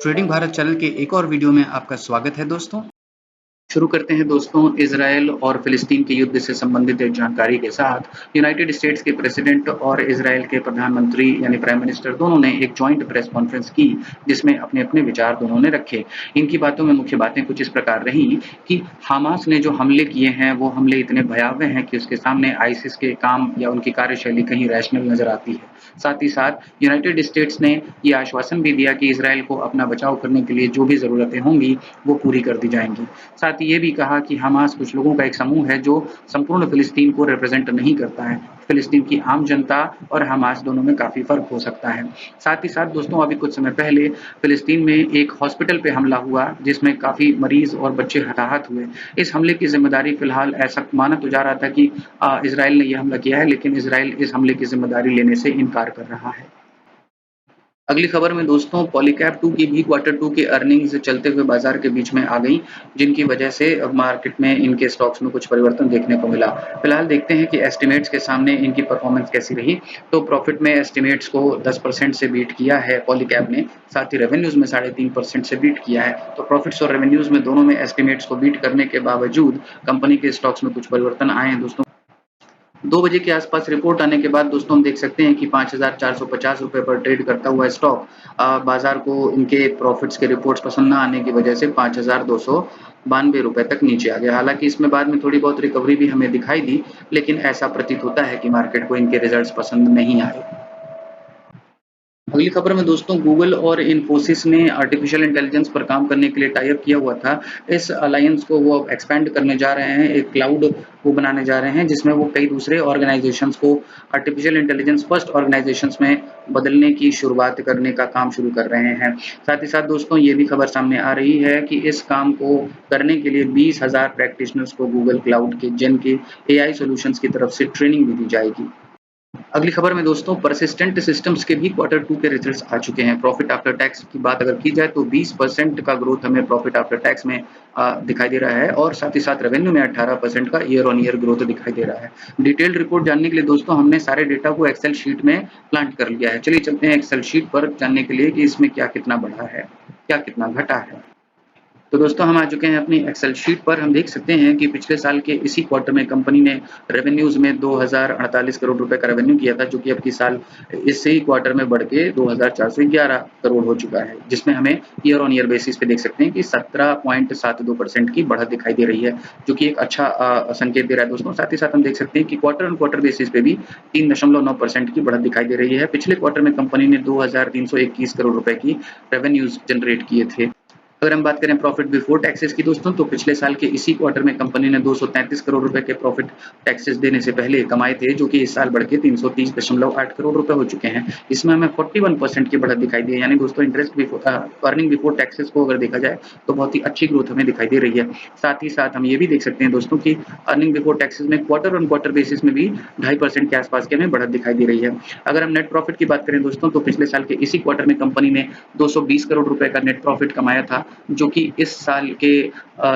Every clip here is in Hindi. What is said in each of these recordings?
ट्रेडिंग भारत चैनल के एक और वीडियो में आपका स्वागत है दोस्तों। शुरू करते हैं दोस्तों इजराइल और फिलिस्तीन के युद्ध से संबंधित एक जानकारी के साथ। यूनाइटेड स्टेट्स के प्रेसिडेंट और इजराइल के प्रधानमंत्री यानी प्राइम मिनिस्टर दोनों ने एक जॉइंट प्रेस कॉन्फ्रेंस की, जिसमें अपने-अपने विचार दोनों ने रखे। इनकी बातों में मुख्य बातें कुछ इस प्रकार रही कि हमास ने जो हमले किए हैं, वो हमले इतने भयावह हैं कि उसके सामने आईसिस के काम या उनकी कार्यशैली कहीं रैशनल नज़र आती है। साथ ही साथ यूनाइटेड स्टेट्स ने ये आश्वासन भी दिया कि इजराइल को अपना बचाव करने के लिए जो भी ज़रूरतें होंगी, वो पूरी कर दी जाएँगी। साथ ही ये भी कहा कि हमास कुछ लोगों का एक समूह है जो संपूर्ण फिलिस्तीन को रिप्रेजेंट नहीं करता है। फिलिस्तीन की आम जनता और हमास दोनों में काफ़ी फ़र्क हो सकता है। साथ ही साथ दोस्तों अभी कुछ समय पहले फिलिस्तीन में एक हॉस्पिटल पे हमला हुआ, जिसमें काफ़ी मरीज़ और बच्चे हताहत हुए। इस हमले की ज़िम्मेदारी फ़िलहाल ऐसा माना तो जा रहा था कि इज़राइल ने ये हमला किया है, लेकिन इज़राइल इस हमले की ज़िम्मेदारी लेने से इनकार कर रहा है। अगली खबर में दोस्तों पॉलीकैब 2 की भी क्वार्टर 2 की अर्निंग्स चलते हुए बाजार के बीच में आ गई, जिनकी वजह से मार्केट में इनके स्टॉक्स में कुछ परिवर्तन देखने को मिला। फिलहाल देखते हैं कि एस्टिमेट्स के सामने इनकी परफॉर्मेंस कैसी रही। तो प्रॉफिट में एस्टिमेट्स को 10% से बीट किया है पॉलीकैब ने, साथ ही रेवेन्यूज में 3.5% से बीट किया है। तो प्रॉफिट्स और रेवेन्यूज में दोनों में एस्टिमेट्स को बीट करने के बावजूद कंपनी के स्टॉक्स में कुछ परिवर्तन आए हैं दोस्तों। 2 बजे के आसपास रिपोर्ट आने के बाद दोस्तों हम देख सकते हैं कि 5,450 रुपए पर ट्रेड करता हुआ स्टॉक बाजार को इनके प्रॉफिट्स के रिपोर्ट्स पसंद ना आने की वजह से 5,292 रुपए तक नीचे आ गया। हालांकि इसमें बाद में थोड़ी बहुत रिकवरी भी हमें दिखाई दी, लेकिन ऐसा प्रतीत होता है कि मार्केट को इनके रिजल्ट्स पसंद नहीं आए। अगली खबर में दोस्तों गूगल और इन्फोसिस ने आर्टिफिशियल इंटेलिजेंस पर काम करने के लिए टाई अप किया हुआ था। इस अलायंस को वो एक्सपेंड करने जा रहे हैं, एक क्लाउड को बनाने जा रहे हैं, जिसमें वो कई दूसरे ऑर्गेनाइजेशंस को आर्टिफिशियल इंटेलिजेंस फर्स्ट ऑर्गेनाइजेशंस में बदलने की शुरुआत करने का काम शुरू कर रहे हैं। साथ ही साथ दोस्तों ये भी खबर सामने आ रही है कि इस काम को करने के लिए 20,000 प्रैक्टिशनर्स को गूगल क्लाउड के जेन के एआई सॉल्यूशंस की तरफ से ट्रेनिंग भी दी जाएगी। अगली खबर में दोस्तों परसिस्टेंट सिस्टम्स के भी क्वार्टर 2 के रिजल्ट्स आ चुके हैं। प्रॉफिट आफ्टर टैक्स की बात अगर की जाए तो 20% का ग्रोथ हमें प्रॉफिट आफ्टर टैक्स में दिखाई दे रहा है और साथ ही साथ रेवेन्यू में 18% का ईयर ऑन ईयर ग्रोथ दिखाई दे रहा है। डिटेल्ड रिपोर्ट जानने के लिए दोस्तों हमने सारे डेटा को एक्सेल शीट में प्लांट कर लिया है। चलिए चलते हैं एक्सेल शीट पर जानने के लिए कि इसमें क्या कितना बढ़ा है, क्या कितना घटा है। तो दोस्तों हम आ चुके हैं अपनी एक्सेल शीट पर। हम देख सकते हैं कि पिछले साल के इसी क्वार्टर में कंपनी ने रेवेन्यूज में 2048 करोड़ रुपए का रेवेन्यू किया था, जो कि अब की साल इसी ही क्वार्टर में बढ़ के 2411 करोड़ हो चुका है, जिसमें हमें ईयर ऑन ईयर बेसिस पे देख सकते हैं कि 17.72% की बढ़त दिखाई दे रही है, जो कि एक अच्छा संकेत दे रहा है दोस्तों। साथ ही साथ हम देख सकते हैं कि क्वार्टर ऑन क्वार्टर बेसिस पे भी 3.9% की बढ़त दिखाई दे रही है। पिछले क्वार्टर में कंपनी ने 2321 करोड़ रुपए की रेवेन्यूज जनरेट किए थे। अगर हम बात करें प्रॉफिट बिफोर टैक्सेस की दोस्तों, तो पिछले साल के इसी क्वार्टर में कंपनी ने 233 करोड़ रुपए के प्रॉफिट टैक्सेस देने से पहले कमाए थे, जो कि इस साल बढ़ के 330.8 करोड़ रुपए हो चुके हैं। इसमें हमें 41% की बढ़त दिखाई दी है, यानी दोस्तों अर्निंग बिफोर टैक्सेस को अगर देखा जाए तो बहुत ही अच्छी ग्रोथ हमें दिखाई दे रही है। साथ ही साथ हम ये भी देख सकते हैं दोस्तों कि अर्निंग बिफोर टैक्सेस में क्वार्टर ऑन क्वार्टर बेसिस में भी 2.5% के आसपास की हमें बढ़त दिखाई दे रही है। अगर हम नेट प्रॉफिट की बात करें दोस्तों, तो पिछले साल के इसी क्वार्टर में कंपनी ने 220 करोड़ रुपए का नेट प्रॉफिट कमाया था, जो कि इस साल के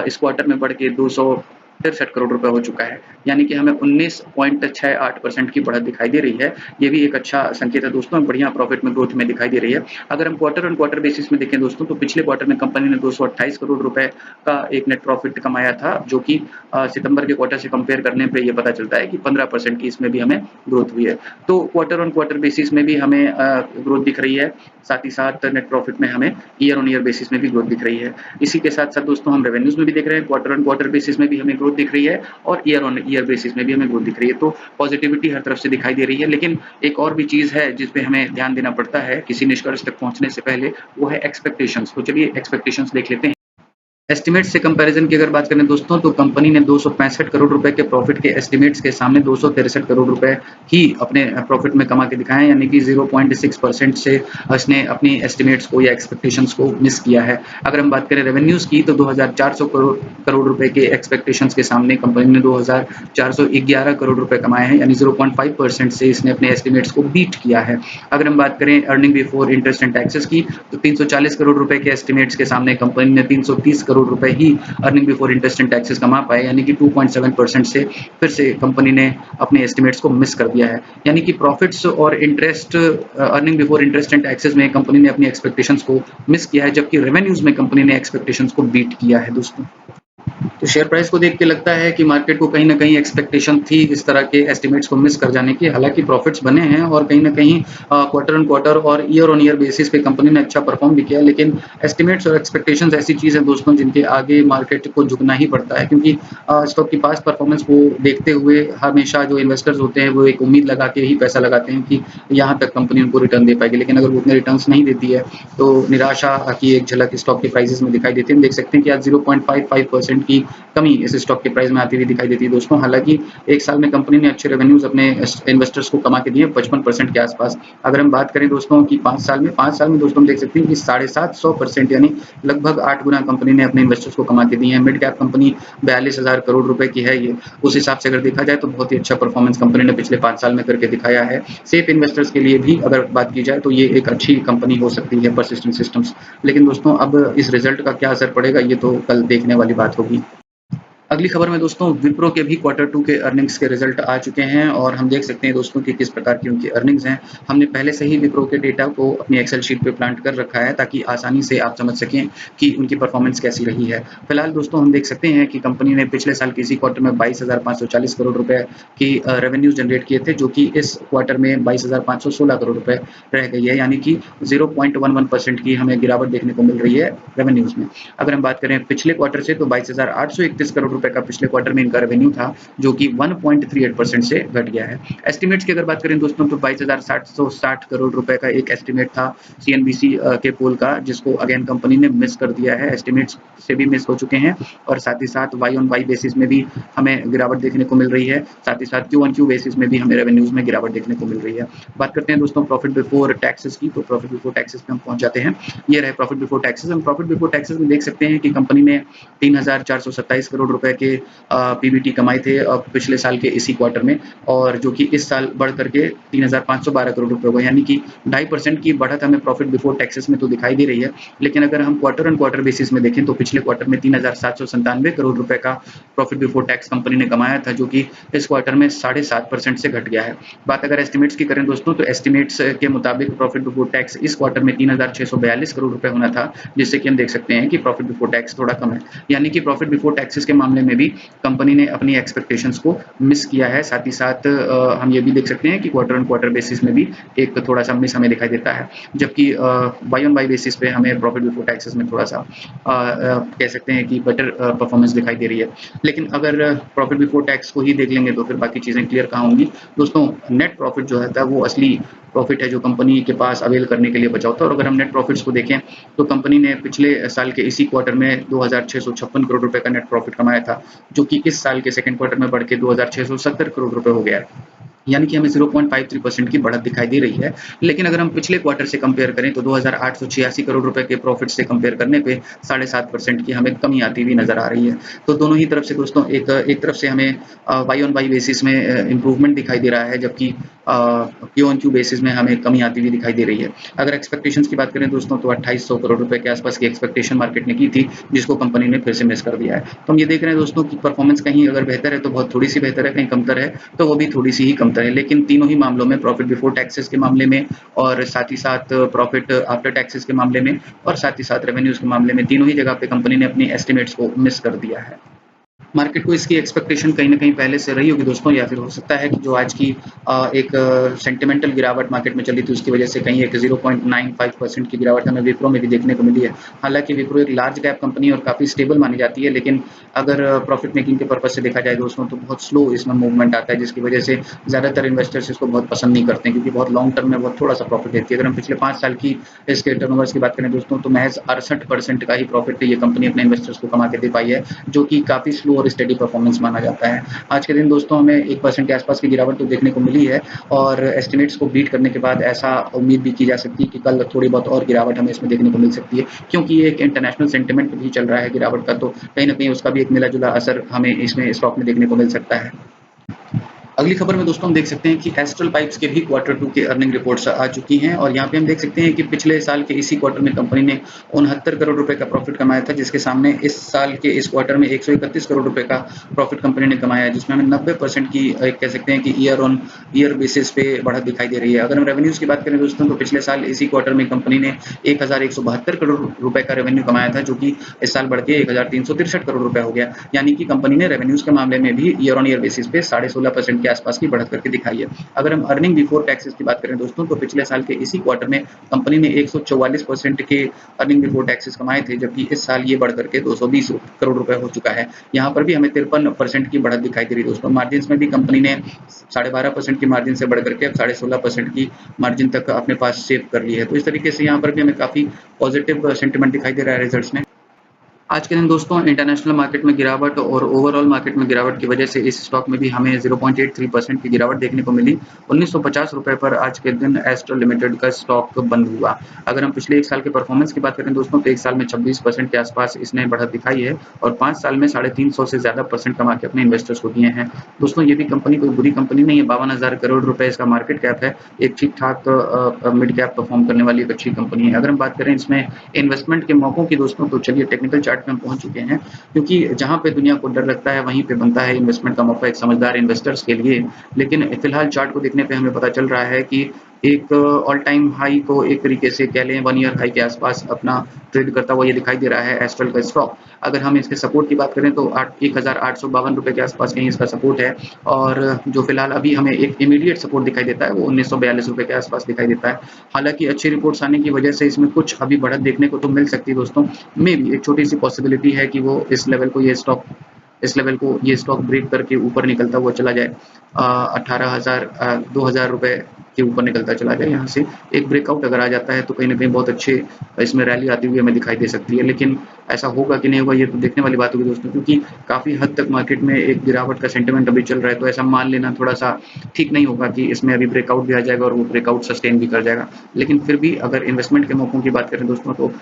इस क्वार्टर में बढ़ के 263 करोड़ रुपए हो चुका है, यानी कि हमें 19.68% की बढ़त दिखाई दे रही है। ये भी एक अच्छा संकेत है दोस्तों, बढ़िया प्रॉफिट में ग्रोथ में दिखाई दे रही है। अगर हम क्वार्टर ऑन क्वार्टर बेसिस में देखें दोस्तों, तो पिछले क्वार्टर में कंपनी ने 228 करोड़ रुपए का एक नेट प्रॉफिट कमाया था, जो कि सितंबर के क्वार्टर से कंपेयर करने पे ये पता चलता है कि 15% की इसमें भी हमें ग्रोथ हुई है। तो क्वार्टर ऑन क्वार्टर बेसिस में भी हमें ग्रोथ दिख रही है, साथ ही साथ नेट प्रॉफिट में हमें ईयर ऑन ईयर बेसिस में भी ग्रोथ दिख रही है। इसी के साथ साथ दोस्तों हम रेवेन्यूज में भी देख रहे हैं, क्वार्टर ऑन क्वार्टर बेसिस में भी हमें ग्रोथ दिख रही है और ईयर ऑन ईयर बेसिस में भी हमें ग्रोथ दिख रही है। तो पॉजिटिविटी हर तरफ से दिखाई दे रही है, लेकिन एक और भी चीज है जिस पे हमें ध्यान देना पड़ता है किसी निष्कर्ष तक पहुंचने से पहले, वो है एक्सपेक्टेशंस। तो चलिए एक्सपेक्टेशंस देख लेते हैं। एस्टिमेट से कंपैरिजन की अगर बात करें दोस्तों, तो कंपनी ने 265 करोड़ रुपए के प्रॉफिट के एस्टिमेट्स के सामने 263 करोड़ रुपए ही अपने प्रॉफिट में कमा के दिखाए हैं, यानी कि 0.6% से इसने अपनी एस्टिमेट्स को या एक्सपेक्टेशंस को मिस किया है। अगर हम बात करें रेवेन्यूज की, तो 2400 करोड़ रुपए के एक्सपेक्टेशंस के सामने कंपनी ने 2411 करोड़ रुपए कमाए हैं, यानी 0.5% से इसने अपने एस्टिमेट्स को बीट किया है। अगर हम बात करें earning before interest and taxes की, तो 340 करोड़ रुपए के एस्टिमेट्स के सामने कंपनी ने 330 करोड़ करोड़ रुपए ही earning before interest and taxes कमा पाए, यानी कि 2.7% से फिर से कंपनी ने अपने एस्टिमेट्स को मिस कर दिया है। यानी कि प्रॉफिट्स और interest, earning before interest and taxes में कंपनी ने अपनी एक्सपेक्टेशंस को मिस किया है, जबकि रेवेन्यूज में कंपनी ने एक्सपेक्टेशंस को बीट किया है दोस्तों। तो शेयर प्राइस को देख के लगता है कि मार्केट को कहीं न कहीं एक्सपेक्टेशन थी इस तरह के एस्टिमेट्स को मिस कर जाने की। हालाँकि प्रॉफिट्स बने हैं और कहीं न कहीं क्वार्टर ऑन क्वार्टर और ईयर ऑन ईयर बेसिस पे कंपनी ने अच्छा परफॉर्म भी किया है। लेकिन एस्टिमेट्स और एक्सपेक्टेशंस ऐसी चीज़ है दोस्तों जिनके आगे मार्केट को झुकना ही पड़ता है, क्योंकि स्टॉक की पास्ट परफॉर्मेंस को देखते हुए हमेशा जो इन्वेस्टर्स होते हैं वो एक उम्मीद लगा के ही पैसा लगाते हैं कि यहाँ तक कंपनी उनको रिटर्न दे पाएगी। लेकिन अगर वो उतने रिटर्न्स नहीं देती है तो निराशा की एक झलक स्टॉक के प्राइसेस में दिखाई देती है। हम देख सकते हैं कि आज 0.55% की कमी इस स्टॉक के प्राइस में आती हुई दिखाई देती है दोस्तों। हालांकि एक साल में कंपनी ने अच्छे रेवेन्यूज अपने इन्वेस्टर्स को कमा के दिए 55% के आसपास। अगर हम बात करें दोस्तों कि 5 साल में दोस्तों हम देख सकते हैं कि 750% यानी लगभग 8 गुना कंपनी ने अपने इन्वेस्टर्स को कमा के दिए हैं। मिड कैप कंपनी 42,000 करोड़ रुपए की है ये, उस हिसाब से अगर देखा जाए तो बहुत ही अच्छा परफॉर्मेंस कंपनी ने पिछले 5 साल में करके दिखाया है। सेफ इन्वेस्टर्स के लिए भी अगर बात की जाए तो ये एक अच्छी कंपनी हो सकती है परसिस्टेंट सिस्टम्स। लेकिन दोस्तों अब इस रिजल्ट का क्या असर पड़ेगा ये तो कल देखने वाली बात होगी। अगली खबर में दोस्तों विप्रो के भी Q2 के अर्निंग्स के रिजल्ट आ चुके हैं और हम देख सकते हैं दोस्तों कि किस प्रकार की उनकी अर्निंग्स हैं। हमने पहले से ही विप्रो के डेटा को अपनी एक्सेल शीट पे प्लांट कर रखा है ताकि आसानी से आप समझ सकें कि उनकी परफॉर्मेंस कैसी रही है। फिलहाल दोस्तों हम देख सकते हैं कि कंपनी ने पिछले साल के इसी क्वार्टर में 22,540 करोड़ रुपए की रेवेन्यू जनरेट किए थे, जो कि इस क्वार्टर में 22,516 करोड़ रुपए रह गई है, यानी कि 0.11% की हमें गिरावट देखने को मिल रही है रेवेन्यूज में। अगर हम बात करें पिछले क्वार्टर से तो 22,831 करोड़ रुपए का पिछले क्वार्टर में इनका रेवेन्यू था, जो कि 1.38% से घट गया है। एस्टिमेट्स की अगर बात करें दोस्तों तो 22,760 करोड़ रुपए का एक एस्टिमेट था सीएनबीसी के पोल का, जिसको अगेन कंपनी ने मिस कर दिया है। एस्टिमेट्स से भी मिस हो चुके हैं और साथ ही साथ वाई ऑन वाई बेसिस में भी हमें गिरावट देखने को मिल रही है, साथ ही साथ क्यू ऑन क्यू बेसिस में भी हमें रेवेन्यूज में गिरावट देखने को मिल रही है। बात करते हैं दोस्तों प्रॉफिट बिफोर टैक्सेस की, तो प्रॉफिट बिफोर टैक्सेस पे हम पहुंच जाते हैं। ये रहे प्रॉफिट बिफोर टैक्सेस। हम प्रॉफिट बिफोर टैक्सेस में देख सकते हैं कि कंपनी ने 3,427 करोड़ रुपए के पीबीटी कमाए थे पिछले साल के इसी क्वार्टर में, और जो कि इस साल बढ़ करके 3,512 करोड़ रुपए हुए, यानी कि 2.5% की बढ़त हमें प्रॉफिट बिफोर टैक्सेस में तो दिखाई दे रही है। लेकिन अगर हम क्वार्टर ऑन क्वार्टर बेसिस में देखें तो पिछले क्वार्टर में 3,797 करोड़ रुपए का प्रॉफिट बिफोर टैक्स कंपनी ने कमाया था, जो कि इस क्वार्टर में 7.5% से घट गया है। बात अगर एस्टिमेट्स की करें दोस्तों तो एस्टिमेट्स के मुताबिक प्रॉफिट बिफोर टैक्स इस क्वार्टर में 3,642 करोड़ रुपए होना था, जिससे कि हम देख सकते हैं कि प्रॉफिट बिफोर टैक्स थोड़ा कम है। यानी कि प्रॉफिट बिफोर टैक्सेस के मामले में भी कंपनी ने अपनी एक्सपेक्टेशंस को मिस किया है। साथ ही साथ हम ये भी देख सकते हैं कि क्वार्टर ऑन क्वार्टर बेसिस में भी एक थोड़ा सा मिस हमें दिखाई देता है, जबकि वाई ऑन वाई बेसिस पे हमें प्रॉफिट बिफोर टैक्सेस में थोड़ा सा कह सकते हैं कि बेटर परफॉर्मेंस दिखाई दे रही है। लेकिन अगर प्रॉफिट बिफोर टैक्स को ही देख लेंगे तो फिर बाकी चीज़ें क्लियर कहाँ होंगी दोस्तों। नेट प्रॉफिट जो है वो असली प्रॉफिट है जो कंपनी के पास अवेल करने के लिए बचा होता है। और अगर हम नेट प्रॉफिट्स को देखें तो कंपनी ने पिछले साल के इसी क्वार्टर में 2,656 करोड़ रुपए का नेट प्रॉफिट कमाया था, जो कि इस साल के सेकंड क्वार्टर में बढ़ के 2,670 करोड़ रुपए हो गया है, यानी कि हमें 0.53% की बढ़त दिखाई दे रही है। लेकिन अगर हम पिछले क्वार्टर से कंपेयर करें तो 2,886 करोड़ रुपए के प्रॉफिट से कंपेयर करने पे 7.5% की हमें कमी आती हुई नजर आ रही है। तो दोनों ही तरफ से दोस्तों एक तरफ से हमें वाई ऑन वाई बेसिस में इंप्रूवमेंट दिखाई दे रहा है, जबकि क्यू ऑन क्यू बेसिस में हमें कमी आती हुई दिखाई दे रही है। अगर एक्सपेक्टेशंस की बात करें दोस्तों तो 2,800 करोड़ रुपए के आसपास की एक्सपेक्टेशन मार्केट ने की थी, जिसको कंपनी ने फिर से मिस कर दिया है। तो हम ये देख रहे हैं दोस्तों कि परफॉर्मेंस कहीं अगर बेहतर है तो बहुत थोड़ी सी बेहतर है, कहीं कमतर है तो वो भी थोड़ी सी ही कमतर है। लेकिन तीनों ही मामलों में प्रॉफिट बिफोर टैक्सेस के मामले में और साथ ही साथ प्रॉफिट आफ्टर टैक्सेस के मामले में और साथ ही साथ रेवेन्यूज के मामले में तीनों ही जगह पे कंपनी ने अपनी एस्टिमेट्स को मिस कर दिया है। मार्केट को इसकी एक्सपेक्टेशन कहीं न कहीं पहले से रही होगी दोस्तों, या फिर हो सकता है कि जो आज की एक सेंटिमेंटल गिरावट मार्केट में चली थी उसकी वजह से कहीं एक 0.95% की गिरावट हमें विप्रो में भी देखने को मिली है। हालाँकि विप्रो एक लार्ज कैप कंपनी है और काफ़ी स्टेबल मानी जाती है, लेकिन अगर प्रॉफिट मेकिंग के पर्पज़ से देखा जाए दोस्तों तो बहुत स्लो इसमें मूवमेंट आता है, जिसकी वजह से ज़्यादातर इन्वेस्टर्स इसको बहुत पसंद नहीं करते हैं, क्योंकि बहुत लॉन्ग टर्म में बहुत थोड़ा-सा प्रॉफिट देती है। अगर हम पिछले 5 साल की इसके टर्नओवर्स की बात करें दोस्तों तो महज़ 68% का ही प्रॉफिट ये कंपनी अपने इन्वेस्टर्स को कमा के दे पाई है, जो कि काफ़ी स्लो और स्टेडी परफॉर्मेंस माना जाता है। आज के दिन दोस्तों हमें 1% के आसपास की गिरावट तो देखने को मिली है और एस्टिमेट्स को बीट करने के बाद ऐसा उम्मीद भी की जा सकती है कि कल थोड़ी बहुत और गिरावट हमें इसमें देखने को मिल सकती है, क्योंकि एक इंटरनेशनल सेंटिमेंट भी चल रहा है गिरावट का, तो कहीं न कहीं उसका भी एक मिला-जुला असर हमें इसमें स्टॉक में देखने को मिल सकता है। अगली खबर में दोस्तों हम देख सकते हैं कि एस्ट्रल पाइप्स के भी क्वार्टर 2 के अर्निंग रिपोर्ट्स आ चुकी हैं और यहाँ पे हम देख सकते हैं कि पिछले साल के इसी क्वार्टर में कंपनी ने 69 करोड़ रुपए का प्रॉफिट कमाया था, जिसके सामने इस साल के इस क्वार्टर में 131 करोड़ रुपए का प्रॉफिट कंपनी ने कमाया है, जिसमें हमें 90% की कह सकते हैं कि ईयर ऑन ईयर बेसिस पे बढ़त दिखाई दे रही है। अगर हम रेवेन्यूज की बात करें दोस्तों, तो पिछले साल इसी क्वार्टर में कंपनी ने 1172 करोड़ रुपए का रेवेन्यू कमाया था, जो कि इस साल बढ़ के 1363 करोड़ रुपए हो गया। यानी कि कंपनी ने रेवेन्यूज के मामले में भी ईयर ऑन ईयर बेसिस पे 16.5% के आसपास की बढ़त करके दिखाई है। अगर हम अर्निंग बिफोर टैक्सेस की बात करें दोस्तों, तो पिछले साल के इसी क्वार्टर में कंपनी ने 144% के अर्निंग बिफोर टैक्सेस कमाए थे, जबकि इस साल ये बढ़ करके 220 करोड़ रुपए हो चुका है। यहाँ पर भी हमें 53% की बढ़त दिखाई दे रही है दोस्तों। मार्जिन में भी कंपनी ने 12.5% की मार्जिन से बढ़ करके अब 16.5% की मार्जिन तक अपने पास सेव कर ली है। तो इस तरीके से यहाँ पर भी हमें काफी पॉजिटिव सेंटिमेंट दिखाई दे रहा है रिजल्ट्स में। आज के दिन दोस्तों इंटरनेशनल मार्केट में गिरावट और ओवरऑल मार्केट में गिरावट की वजह से इस स्टॉक में भी हमें 0.83% की गिरावट देखने को मिली। 1950 रुपए पर आज के दिन एस्ट्रल लिमिटेड का स्टॉक बंद हुआ। अगर हम पिछले 1 साल के परफॉर्मेंस की बात करें दोस्तों, तो 1 साल में 26% के आसपास इसने बढ़त दिखाई है और 5 साल में 350 से ज़्यादा परसेंट कमा के अपने इन्वेस्टर्स को दिए हैं। दोस्तों ये भी कंपनी कोई बुरी कंपनी नहीं है, 52,000 करोड़ रुपए इसका मार्केट कैप है। एक ठीक-ठाक मिड कैप परफॉर्म करने वाली एक अच्छी कंपनी है। अगर हम बात करें इसमें इन्वेस्टमेंट के मौकों की दोस्तों, तो चलिए टेक्निकल चार्ट पे हम पहुंच चुके हैं, क्योंकि जहां पे दुनिया को डर लगता है वहीं पे बनता है इन्वेस्टमेंट का मौका एक समझदार इन्वेस्टर्स के लिए। लेकिन फिलहाल चार्ट को देखने पे हमें पता चल रहा है कि एक ऑल टाइम हाई को एक तरीके से कह लें 1 ईयर हाई के आसपास अपना ट्रेड करता हुआ ये दिखाई दे रहा है एस्ट्रल का स्टॉक। अगर हम इसके सपोर्ट की बात करें तो 1852 रुपए के आसपास कहीं इसका सपोर्ट है और जो फिलहाल अभी हमें एक इमीडिएट सपोर्ट दिखाई देता है वो 1942 रुपए के आसपास दिखाई देता है। हालांकि अच्छी रिपोर्ट्स आने की वजह से इसमें कुछ अभी बढ़त देखने को तो मिल सकती है दोस्तों। मे भी एक छोटी सी पॉसिबिलिटी है कि वो इस लेवल को ये स्टॉक ब्रेक करके ऊपर निकलता हुआ चला जाए। 18,000 2,000 रुपए के ऊपर निकलता चला जाए। यहाँ से एक ब्रेकआउट अगर आ जाता है तो कहीं ना कहीं बहुत अच्छे इसमें रैली आती हुई हमें दिखाई दे सकती है। लेकिन ऐसा होगा कि नहीं होगा ये तो देखने वाली बात होगी दोस्तों, क्योंकि काफी हद तक मार्केट में एक गिरावट का सेंटिमेंट अभी चल रहा है, तो ऐसा मान लेना थोड़ा सा ठीक नहीं होगा कि इसमें अभी ब्रेकआउट भी आ जाएगा और वो ब्रेकआउट सस्टेन भी कर जाएगा। लेकिन फिर भी अगर इन्वेस्टमेंट के मौकों की बात करें दोस्तों, तो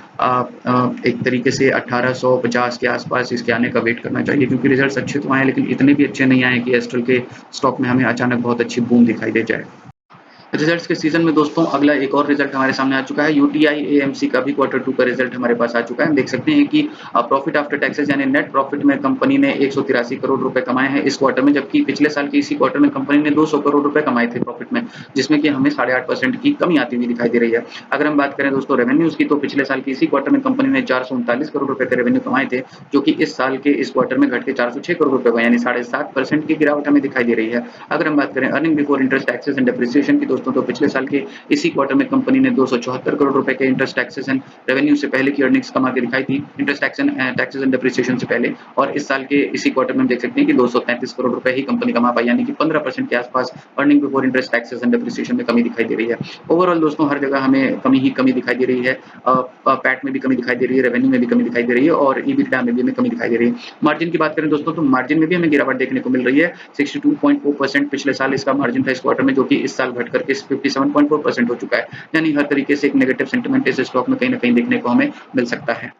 एक तरीके से 1850 के आसपास इसके आने का वेट करना चाहिए, क्योंकि रिजल्ट्स अच्छे तो आए लेकिन इतने भी अच्छे नहीं आए कि एस्ट्रल के स्टॉक में हमें अचानक बहुत अच्छी बूम दिखाई दे जाए। रिजल्ट्स के सीजन में दोस्तों अगला एक और रिजल्ट हमारे सामने आ चुका है। यूटीआई एएमसी का भी क्वार्टर 2 का रिजल्ट हमारे पास आ चुका है। हम देख सकते हैं कि प्रॉफिट आफ्टर टैक्सेस यानी नेट प्रॉफिट में कंपनी ने 183 करोड़ रुपए कमाए हैं इस क्वार्टर में, जबकि पिछले साल के इसी क्वार्टर में कंपनी ने 200 करोड़ रुपए कमाए थे प्रॉफिट में, जिसमें कि हमें 8.5% की कमी आती हुई दिखाई दे रही है। अगर हम बात करें दोस्तों रेवेन्यूज की, तो पिछले साल के इसी क्वार्टर में कंपनी ने 439 करोड़ रुपए के रेवेन्यू कमाए थे, जो कि इस साल के इस क्वार्टर में घट के 406 करोड़ रुपए हुए, यानी 7.5% की गिरावट हमें दिखाई दे रही है। अगर हम बात करें earning before interest taxes and depreciation की दोस्तों, तो पिछले साल के इसी क्वार्टर में कंपनी ने 274 करोड़ रुपए के इंटरेस्ट टैक्सेस एंड रेवेन्यू से पहले की अर्निंग्स कमा के दिखाई थी, इंटरेस्ट टैक्सेस एंड डेप्रिसिएशन से पहले। और इस साल के इसी क्वार्टर में हम देख सकते हैं कि 233 करोड़ रुपए ही कंपनी कमा पाई, यानी कि 15% के आसपास earning before interest taxes and depreciation में कमी दिखाई दे रही है। ओवरऑल दोस्तों हर जगह हमें कमी ही कमी दिखाई दे रही है। पैट में भी कमी दिखाई दे रही है, रेवेन्यू में भी कमी दिखाई दे रही है और ईबिटा में भी हमें कमी दिखाई दे रही है। मार्जिन की बात करें दोस्तों, तो मार्जिन में भी हमें गिरावट देखने को मिल रही है। 62.4% पिछले साल इसका मार्जिन था इस क्वार्टर में, जो कि इस साल घट करके 57.4% हो चुका है। यानी हर तरीके से एक नेगेटिव सेंटिमेंट इस स्टॉक में कहीं ना कहीं देखने को हमें मिल सकता है।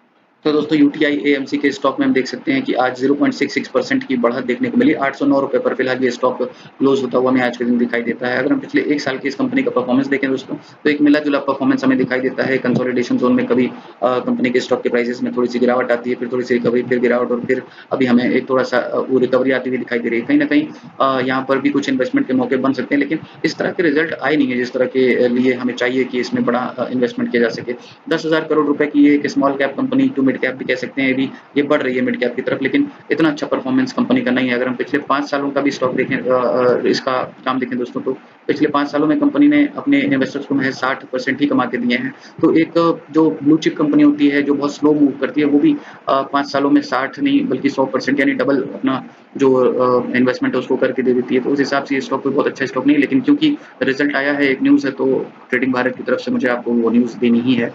तो दोस्तों यूटीआई एएमसी के स्टॉक में हम देख सकते हैं कि आज 0.66% की बढ़त देखने को मिली। 809 रुपए पर फिलहाल ये स्टॉक क्लोज होता हुआ हमें आज के दिन दिखाई देता है। अगर हम पिछले 1 साल की इस कंपनी का परफॉर्मेंस देखें दोस्तों, तो एक मिला-जुला परफॉर्मेंस हमें दिखाई देता है। कंसोलिडेशन जोन में कभी कंपनी के स्टॉक के प्राइसेस में थोड़ी सी गिरावट आती है, फिर थोड़ी सी रिकवरी, फिर गिरावट और फिर अभी हमें एक थोड़ा-सा वो रिकवरी आती हुई दिखाई दे रही है। कहीं न कहीं यहाँ पर भी कुछ इन्वेस्टमेंट के मौके बन सकते हैं, लेकिन इस तरह के रिजल्ट आए नहीं है जिस तरह के लिए हमें चाहिए कि इसमें बड़ा इन्वेस्टमेंट किया जा सके। 10,000 करोड़ रुपए की एक small cap company to mid cap भी कह सकते हैं, ये बढ़ रही है मिड कैप की तरफ, लेकिन इतना अच्छा परफॉर्मेंस कंपनी का नहीं है। अगर हम पिछले 5 सालों का भी स्टॉक देखें, इसका काम देखें दोस्तों, तो पिछले 5 सालों में कंपनी ने अपने इन्वेस्टर्स को महज 60% ही कमा के दिए हैं। तो एक जो ब्लू चिप कंपनी होती है जो बहुत स्लो मूव करती है, वो भी 5 सालों में 60 नहीं बल्कि 100% यानी डबल अपना जो इन्वेस्टमेंट है उसको करके दे देती है। तो उस हिसाब से ये स्टॉक कोई बहुत अच्छा स्टॉक नहीं है, लेकिन क्योंकि रिजल्ट आया है, एक न्यूज़ है, तो ट्रेडिंग भारत की तरफ से मुझे आपको वो न्यूज़ देनी ही है।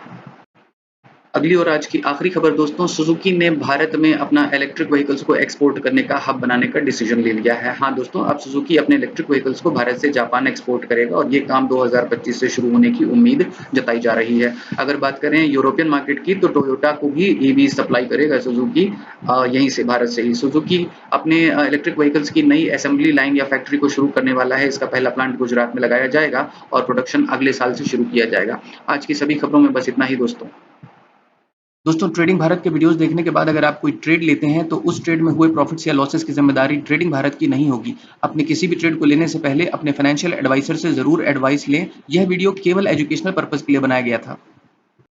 अगली और आज की आखिरी खबर दोस्तों, सुजुकी ने भारत में अपना इलेक्ट्रिक व्हीकल्स को एक्सपोर्ट करने का हब बनाने का डिसीजन ले लिया है। हाँ दोस्तों, अब सुजुकी अपने इलेक्ट्रिक व्हीकल्स को भारत से जापान एक्सपोर्ट करेगा और ये काम 2025 से शुरू होने की उम्मीद जताई जा रही है। अगर बात करें यूरोपियन मार्केट की, तो टोयोटा को भी ईवी सप्लाई करेगा सुजुकी यहीं से, भारत से ही। सुजुकी अपने इलेक्ट्रिक व्हीकल्स की नई असेंबली लाइन या फैक्ट्री को शुरू करने वाला है। इसका पहला प्लांट गुजरात में लगाया जाएगा और प्रोडक्शन अगले साल से शुरू किया जाएगा। आज की सभी खबरों में बस इतना ही दोस्तों ट्रेडिंग भारत के वीडियोस देखने के बाद अगर आप कोई ट्रेड लेते हैं तो उस ट्रेड में हुए प्रॉफिट्स या लॉसेस की जिम्मेदारी ट्रेडिंग भारत की नहीं होगी। अपने किसी भी ट्रेड को लेने से पहले अपने फाइनेंशियल एडवाइजर से जरूर एडवाइस लें। यह वीडियो केवल एजुकेशनल पर्पस के लिए बनाया गया था।